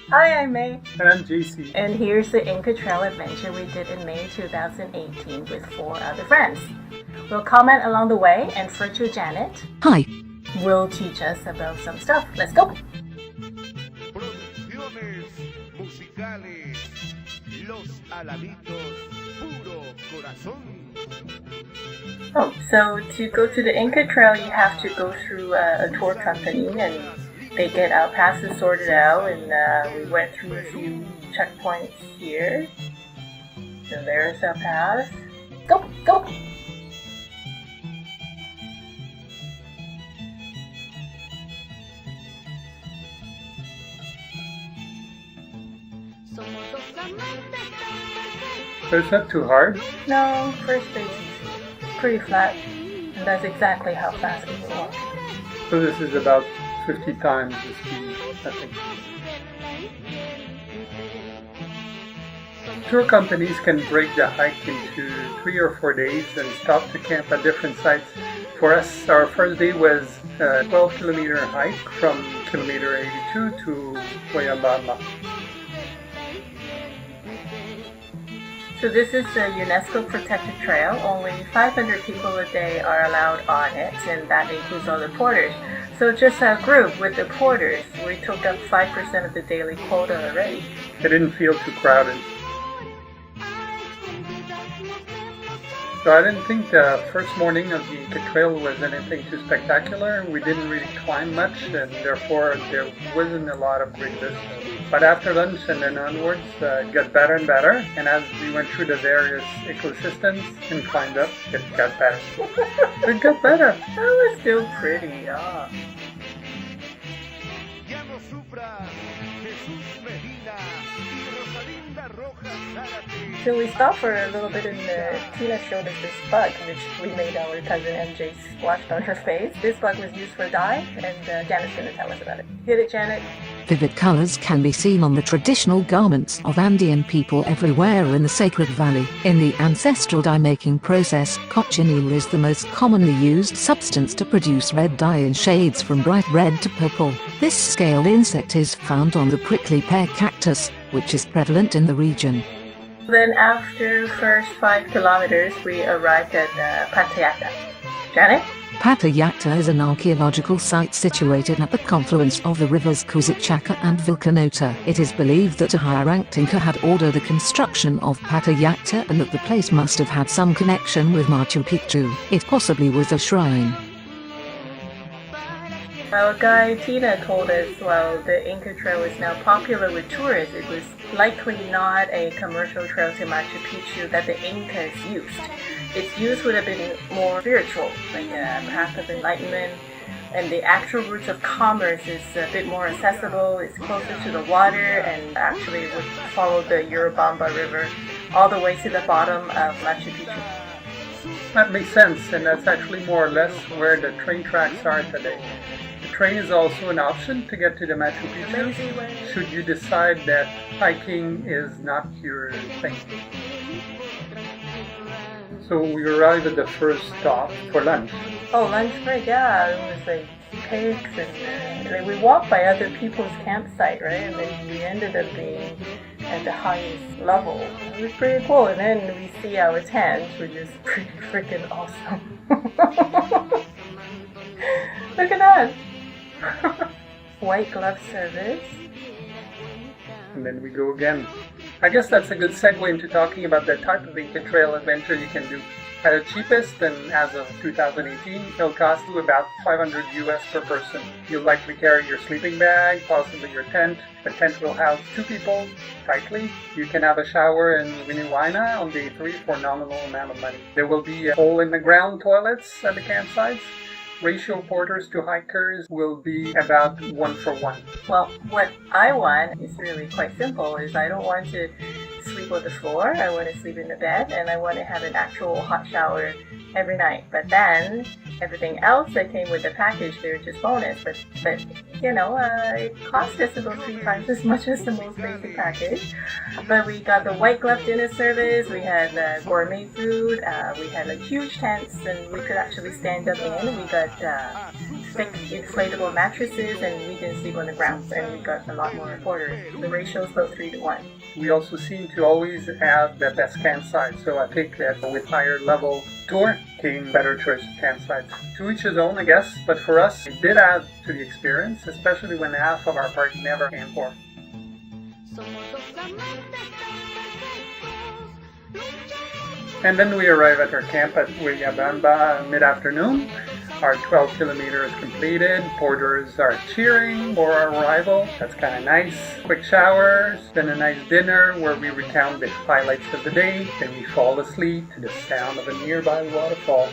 Hi, I'm May. And I'm JC. And here's the Inca Trail adventure we did in May 2018 with 4 other friends. We'll comment along the way, and Virtual Janet Hi. will teach us about some stuff. Let's go! Producciones musicales, los alamitos, puro corazón. Oh, so to go to the Inca Trail, you have to go through a tour company, and they get our passes sorted out, and we went through a few checkpoints here. So there's our pass. Go, go! So it's not too hard. No, first base is pretty flat, and that's exactly how fast people walk. So this is about 50 times the speed, I think. Tour companies can break the hike into 3 or 4 days and stop to camp at different sites. For us, our first day was a 12-kilometer hike from kilometer 82 to Guayabama. So this is a UNESCO protected trail. Only 500 people a day are allowed on it, and that includes all the porters. So just our group with the porters, we took up 5% of the daily quota already. It didn't feel too crowded. So I didn't think the first morning of the Inca Trail was anything too spectacular. We didn't really climb much, and therefore there wasn't a lot of great vistas. But after lunch and then onwards, it got better and better. And as we went through the various ecosystems and climbed up, it got better. It got better. That was still pretty, yeah. So we stopped for a little bit, and Tina showed us this bug, which we made our cousin MJ splashed on her face. This bug was used for dye, and Janet's going to tell us about it. Hit it, Janet. Vivid colors can be seen on the traditional garments of Andean people everywhere in the Sacred Valley. In the ancestral dye-making process, cochineal is the most commonly used substance to produce red dye in shades from bright red to purple. This scaled insect is found on the prickly pear cactus, which is prevalent in the region. Then after first 5 kilometers, we arrived at Patayata. Janet? Patayata is an archaeological site situated at the confluence of the rivers Cusichaca and Vilcanota. It is believed that a higher-ranked Inca had ordered the construction of Patayata and that the place must have had some connection with Machu Picchu. It possibly was a shrine. Our guide Tina told us while the Inca Trail is now popular with tourists, it was likely not a commercial trail to Machu Picchu that the Incas used. Its use would have been more spiritual, like a path of enlightenment, and the actual routes of commerce is a bit more accessible, it's closer to the water, and actually would follow the Urubamba River all the way to the bottom of Machu Picchu. That makes sense, and that's actually more or less where the train tracks are today. The train is also an option to get to the Machu Picchu, should you decide that hiking is not your thing. So we arrived at the first stop for lunch. Oh, lunch break, yeah. It was like pigs, and we walked by other people's campsite, right? And then we ended up being at the highest level. It was pretty cool. And then we see our tents, which is pretty freaking awesome. Look at that! White glove service. And then we go again. I guess that's a good segue into talking about the type of Inca Trail adventure you can do. At the cheapest, and as of 2018, it'll cost you about $500 US per person. You'll likely carry your sleeping bag, possibly your tent. The tent will house 2 people tightly. You can have a shower in Winiwaina on day 3 for a nominal amount of money. There will be hole-in-the-ground toilets at the campsites. Ratio porters to hikers will be about 1-for-1. Well, what I want is really quite simple, is I don't want to sleep on the floor, I want to sleep in the bed, and I want to have an actual hot shower every night. But then, everything else that came with the package, they're just bonus. But you know, it cost us about 3 times as much as the most basic package. But we got the white glove dinner service, we had gourmet food, we had like huge tents, and we could actually stand up in. We got thick inflatable mattresses, and we didn't sleep on the ground, and we got a lot more quarters. The ratio is about 3 to 1. We also seem to always have the best campsite, so I think that with higher level tour came better choice of campsites. To each his own, I guess, but for us, it did add to the experience, especially when half of our party never camped for. And then we arrive at our camp at Huayabamba mid-afternoon. Our 12 kilometers completed. Porters are cheering for our arrival. That's kind of nice. Quick showers, then a nice dinner where we recount the highlights of the day. Then we fall asleep to the sound of a nearby waterfall.